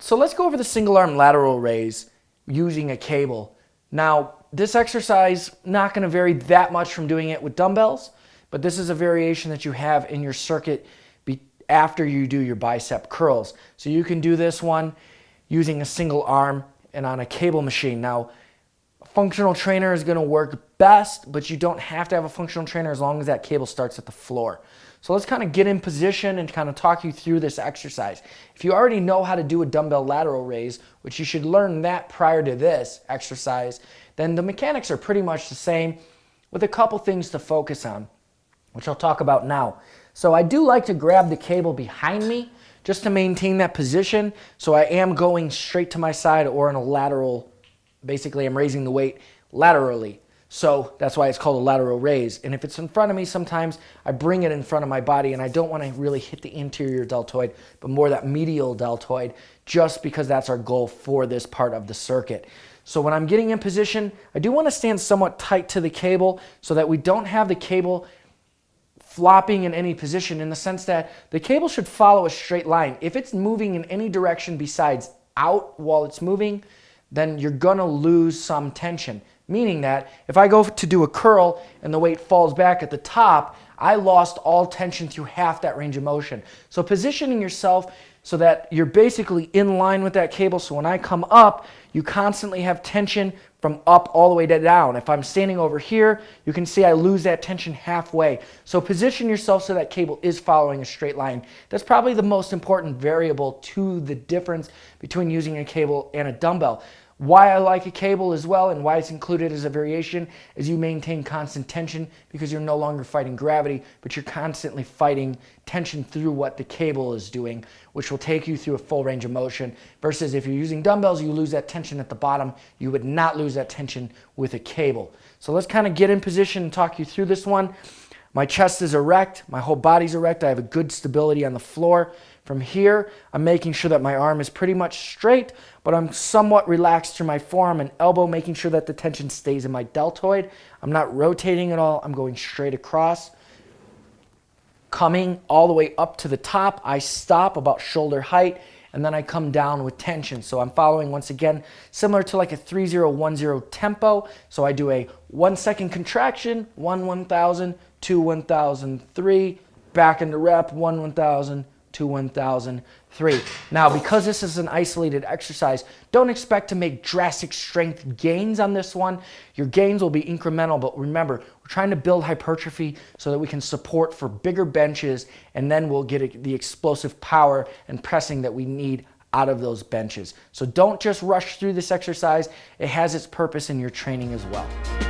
So let's go over the single arm lateral raise using a cable. Now, this exercise, not going to vary that much from doing it with dumbbells, but this is a variation that you have in your circuit after you do your bicep curls. So you can do this one using a single arm and on a cable machine. Now, a functional trainer is going to work best, but you don't have to have a functional trainer as long as that cable starts at the floor. So let's kind of get in position and kind of talk you through this exercise. If you already know how to do a dumbbell lateral raise, which you should learn that prior to this exercise, then the mechanics are pretty much the same with a couple things to focus on, which I'll talk about now. So I do like to grab the cable behind me just to maintain that position. So I am going straight to my side or in a lateral, basically I'm raising the weight laterally. So that's why it's called a lateral raise. And if it's in front of me, sometimes I bring it in front of my body and I don't want to really hit the interior deltoid, but more that medial deltoid, just because that's our goal for this part of the circuit. So when I'm getting in position, I do want to stand somewhat tight to the cable so that we don't have the cable flopping in any position, in the sense that the cable should follow a straight line. If it's moving in any direction besides out while it's moving, then you're gonna lose some tension. Meaning that if I go to do a curl and the weight falls back at the top, I lost all tension through half that range of motion. So positioning yourself so that you're basically in line with that cable, so when I come up, you constantly have tension from up all the way to down. If I'm standing over here, you can see I lose that tension halfway. So position yourself so that cable is following a straight line. That's probably the most important variable to the difference between using a cable and a dumbbell. Why I like a cable as well and why it's included as a variation is you maintain constant tension because you're no longer fighting gravity, but you're constantly fighting tension through what the cable is doing, which will take you through a full range of motion. Versus if you're using dumbbells, you lose that tension at the bottom. You would not lose that tension with a cable. So let's kind of get in position and talk you through this one. My chest is erect, my whole body's erect. I have a good stability on the floor. From here, I'm making sure that my arm is pretty much straight, but I'm somewhat relaxed through my forearm and elbow, making sure that the tension stays in my deltoid. I'm not rotating at all. I'm going straight across. Coming all the way up to the top, I stop about shoulder height, and then I come down with tension. So I'm following, once again, similar to like a 3-0-1-0 tempo. So I do a 1 second contraction, 1,000, 2, 1,000, 3, back into rep, 1,000, 2, 1,000, 3. Now, because this is an isolated exercise, don't expect to make drastic strength gains on this one. Your gains will be incremental, but remember, we're trying to build hypertrophy so that we can support for bigger benches, and then we'll get the explosive power and pressing that we need out of those benches. So don't just rush through this exercise. It has its purpose in your training as well.